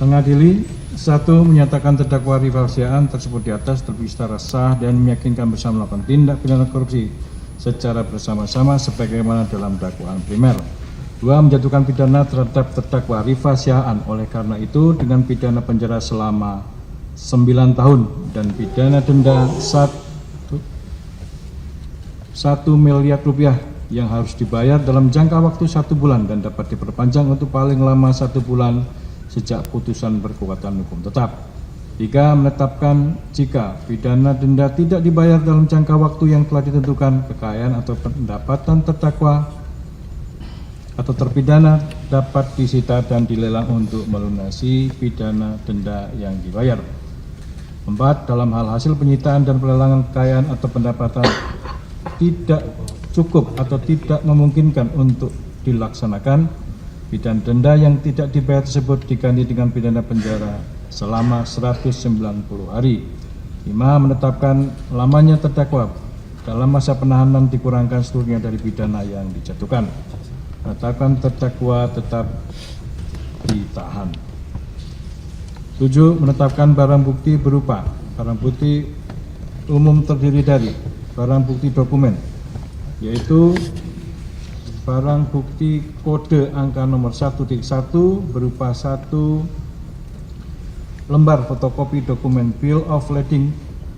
Mengadili, 1. Menyatakan terdakwa Rifa Siaan tersebut di atas terbukti secara sah dan meyakinkan bersama melakukan tindak pidana korupsi secara bersama-sama sebagaimana dalam dakwaan primer. 2. Menjatuhkan pidana terhadap terdakwa Rifa Siaan, oleh karena itu dengan pidana penjara selama 9 tahun dan pidana denda 1 miliar rupiah yang harus dibayar dalam jangka waktu 1 bulan dan dapat diperpanjang untuk paling lama 1 bulan sejak putusan berkekuatan hukum tetap. 3. Menetapkan jika pidana denda tidak dibayar dalam jangka waktu yang telah ditentukan, kekayaan atau pendapatan terdakwa atau terpidana dapat disita dan dilelang untuk melunasi pidana denda yang dibayar. 4. Dalam hal hasil penyitaan dan pelelangan kekayaan atau pendapatan tidak cukup atau tidak memungkinkan untuk dilaksanakan, pidana denda yang tidak dibayar tersebut diganti dengan pidana penjara selama 190 hari. 5. Menetapkan lamanya terdakwa dalam masa penahanan dikurangkan seluruhnya dari pidana yang dijatuhkan. Menetapkan terdakwa tetap ditahan. 7. Menetapkan barang bukti berupa barang bukti umum terdiri dari barang bukti dokumen, yaitu barang bukti kode angka nomor 1.1 berupa 1 lembar fotokopi dokumen Bill of Lading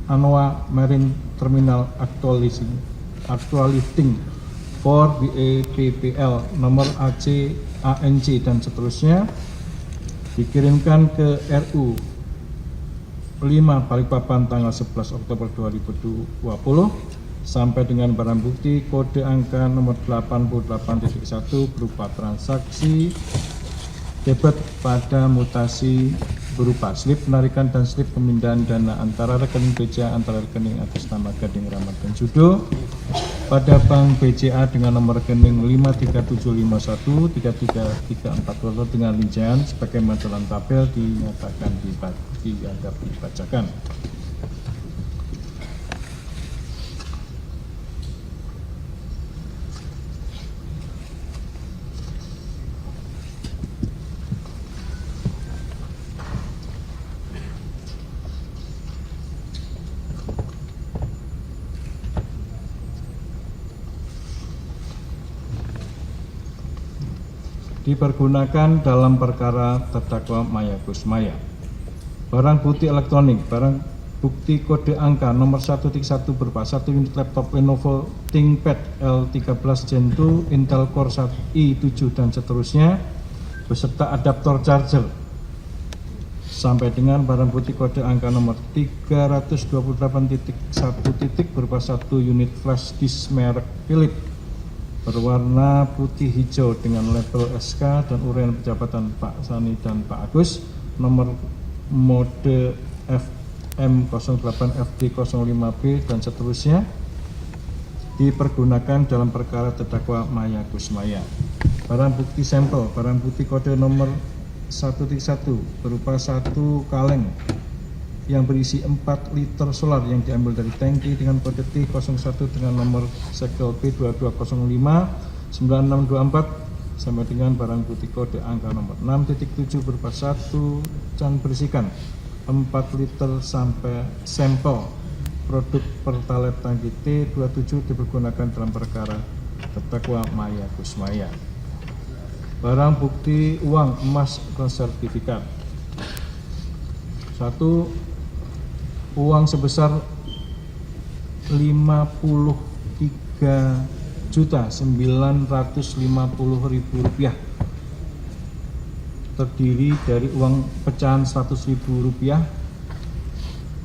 Anoa Marine Terminal Actualifting for BAPPL nomor AC ANC dan seterusnya, dikirimkan ke RU 5 Balikpapan tanggal 11 Oktober 2020 sampai dengan barang bukti kode angka nomor 88.1 berupa transaksi debit pada mutasi berupa slip penarikan dan slip pemindahan dana antara rekening BCA antara rekening atas nama Gading Rahmat dan Judo pada Bank BCA dengan nomor rekening 53751 33344 dengan rincian sebagaimana dalam tabel dinyatakan dianggap dibacakan. Dipergunakan dalam perkara terdakwa Maya Kusmaya. Barang bukti elektronik, barang bukti kode angka nomor 1.1 berupa 1 unit laptop Lenovo ThinkPad L13 Gen 2 Intel Core i7 dan seterusnya beserta adaptor charger, sampai dengan barang bukti kode angka nomor 328.1 berupa 1 unit flash disk merek Philips berwarna putih hijau dengan label SK dan uraian pejabatan Pak Sani dan Pak Agus, nomor mode FM08FD05B dan seterusnya, dipergunakan dalam perkara terdakwa Maya Kusmaya. Barang bukti sampel, barang bukti kode nomor 1.1 berupa 1 kaleng yang berisi 4 liter solar yang diambil dari tangki dengan kode T01 dengan nomor segel B22059624 sampai dengan barang bukti kode angka nomor 6.7 berupa 1 can berisikan 4 liter sampai sampel produk Pertalite tangki T27 dipergunakan dalam perkara terdakwa Maya Kusmaya. Barang bukti uang emas konsertifikat. 1. Uang sebesar Rp53.950.000 terdiri dari uang pecahan Rp100.000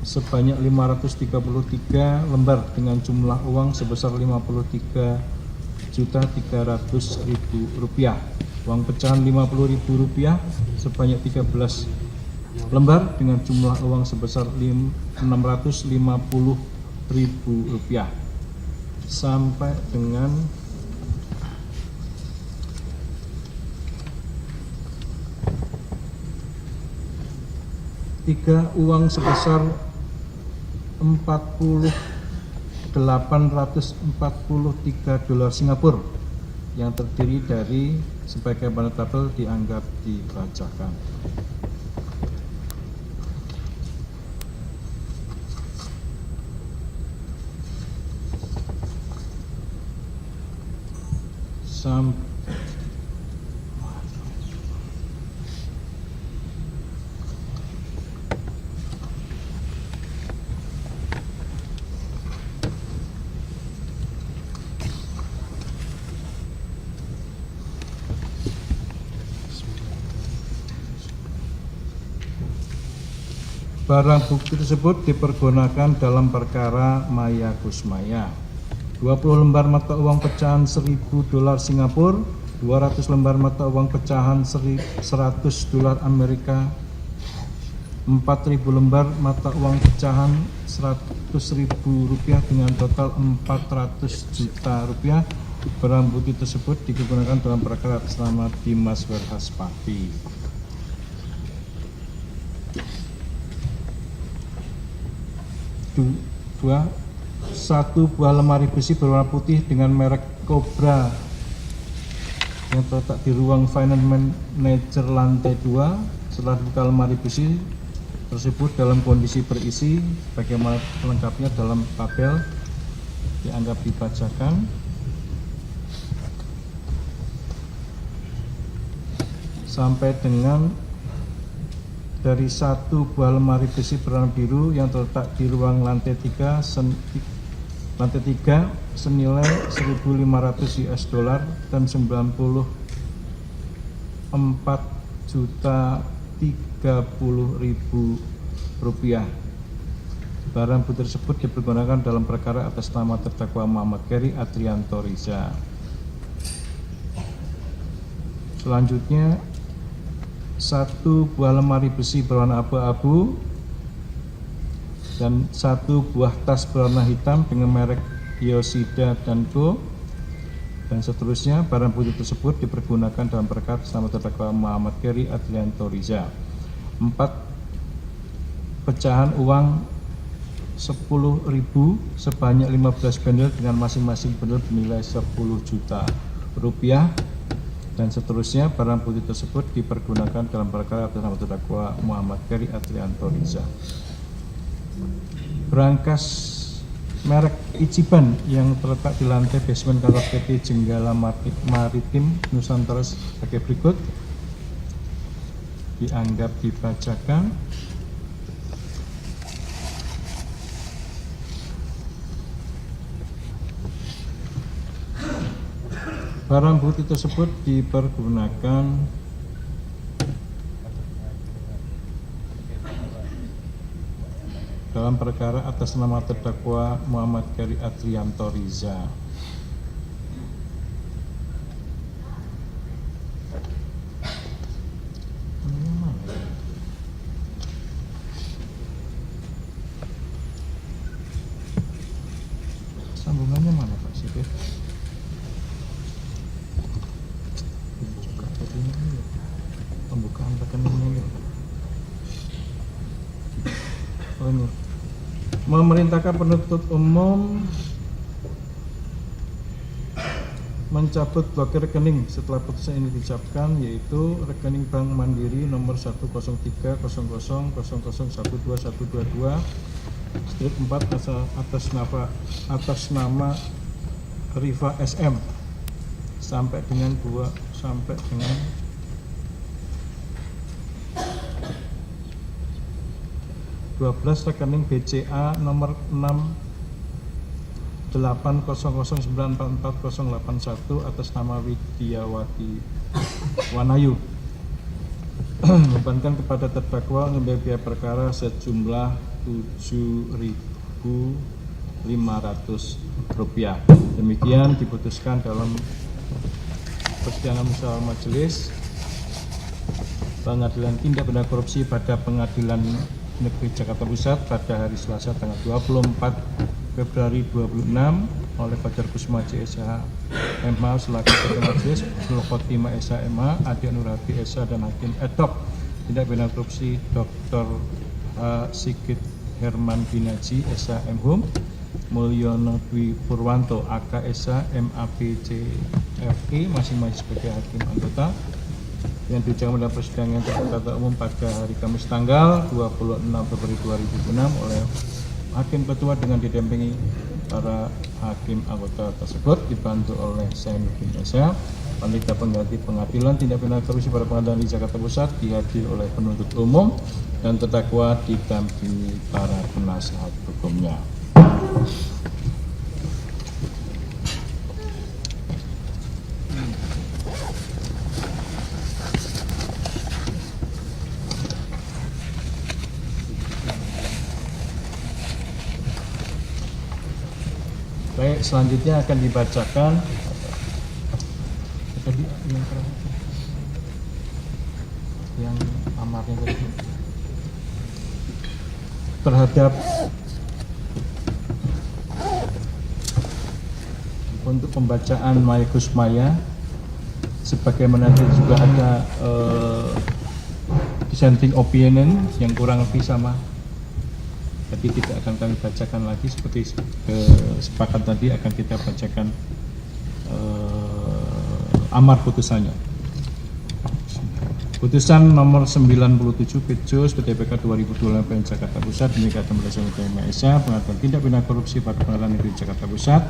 sebanyak 533 lembar dengan jumlah uang sebesar Rp53.300.000, uang pecahan Rp50.000 sebanyak 13 lembar dengan jumlah uang sebesar Rp650.000 sampai dengan tiga uang sebesar $843 Singapura yang terdiri dari sebagai tabel dianggap dibacakan. barang bukti tersebut dipergunakan dalam perkara Maya Kusmaya. 20 lembar mata uang pecahan $1.000 Singapura, 200 lembar mata uang pecahan $100 Amerika, 4.000 lembar mata uang pecahan Rp100.000 dengan total Rp400 juta. Barang bukti tersebut digunakan dalam perkara atas nama Dimas Werhaspati. Satu buah lemari besi berwarna putih dengan merek Cobra yang terletak di ruang Finance Manager lantai 2. Setelah dibuka lemari besi tersebut dalam kondisi berisi, bagaimana lengkapnya dalam tabel dianggap dibacakan. Sampai dengan dari satu buah lemari besi berwarna biru yang terletak di ruang lantai 3 senilai $1.500 dan Rp94.030.000. Barang bukti tersebut dipergunakan dalam perkara atas nama terdakwa Muhammad Gary Adrianto Riza. Selanjutnya, satu buah lemari besi berwarna abu-abu dan satu buah tas berwarna hitam dengan merek Yoshida dan Co. Dan seterusnya, barang bukti tersebut dipergunakan dalam perkara atas nama terdakwa Muhammad Gary Adrianto Riza. 4 pecahan uang 10.000 sebanyak 15 bendel dengan masing-masing bendel bernilai Rp10 juta. Dan seterusnya, barang bukti tersebut dipergunakan dalam perkara atas nama terdakwa Muhammad Gary Adrianto Riza. Berangkas merek Ichiban yang terletak di lantai basement kantor PT Jenggala Maritim Nusantara sebagai berikut, dianggap dibacakan. Barang bukti tersebut dipergunakan dalam perkara atas nama terdakwa Muhammad Gary Adrianto Riza. Sambungannya mana Pak Sipir? Pembukaan rekeningnya. Oh ini. Memerintahkan penuntut umum mencabut blokir rekening setelah putusan ini diucapkan, yaitu rekening Bank Mandiri nomor 1030000121222 strip 4 atas nama Riva SM sampai dengan 12 rekening BCA nomor 68009444081 atas nama Widiawati Wanayu membebankan kepada terdakwa membayar biaya perkara sejumlah Rp7.500. Demikian diputuskan dalam persidangan musyawarah majelis Pengadilan Tindak Pidana Korupsi pada Pengadilan Negeri Jakarta Pusat pada hari Selasa tanggal 24 Februari 2026 oleh Fajar Kusuma CSH MA selaku Ketua Majelis, Nur Khotimah SH MA, Adi Nurhati SH dan Hakim ad hoc Tindak Pidana Korupsi Dr. Sigit Herman Binaji SH MHum, Mulyono Dwi Purwanto AK SH MAPCFI masing-masing sebagai hakim anggota yang diucapkan dalam persidangan terbuka umum pada hari Kamis tanggal 26 Februari 2006 oleh Hakim Ketua dengan didampingi para hakim anggota tersebut dibantu oleh Zainuddin Esa, Panitia Pengganti Pengadilan Tindak Pidana Korupsi pada Pengadilan di Jakarta Pusat, dihadiri oleh penuntut umum dan terdakwa didampingi para penasihat hukumnya. Baik, selanjutnya akan dibacakan tadi yang amarnya tadi terhadap untuk pembacaan Maya Kusmaya, sebagaimana juga ada dissenting opinion yang kurang lebih sama. Tapi tidak akan kami bacakan lagi, seperti sepakat tadi akan kita bacakan amar putusannya. Putusan nomor 97 Petjus PTPK 2028 Jakarta Pusat menyatakan berdasarkan Esa Pengadilan Tindak Pidana Korupsi pada Pengadilan Negeri Jakarta Pusat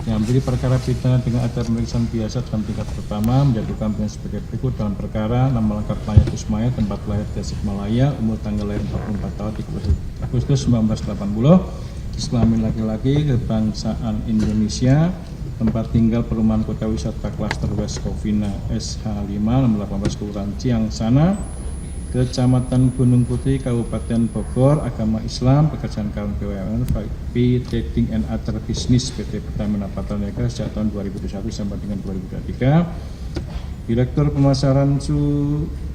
yang menjadi perkara pidana dengan acara pemeriksaan biasa dalam tingkat pertama menjatuhkan pidana sebagai berikut dalam perkara nama lengkap Maya Kusmaya, tempat lahir Tasikmalaya, umur tanggal lahir 44 tahun 30 Agustus 1980, Islamin laki-laki, kebangsaan Indonesia, tempat tinggal perumahan kota wisata klaster West Covina SH5 nomor 18 Kelurahan Ciangsana, Kecamatan Gunung Putri, Kabupaten Bogor, agama Islam, pekerjaan kawan BUMN, VIP Trading and Other Business PT Pertamina Patraniaga sejak tahun 2021 sampai dengan 2023. Direktur Pemasaran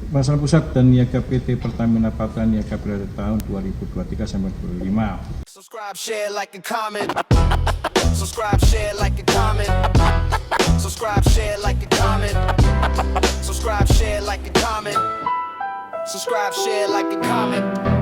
Pasar Pusat dan Niaga PT Pertamina Patraniaga periode tahun 2023 sampai 2025. Subscribe, share, like, and comment. Subscribe, share, like, and comment. Subscribe, share, like, and comment. Subscribe, share, like, and comment. Subscribe, share, like, and comment.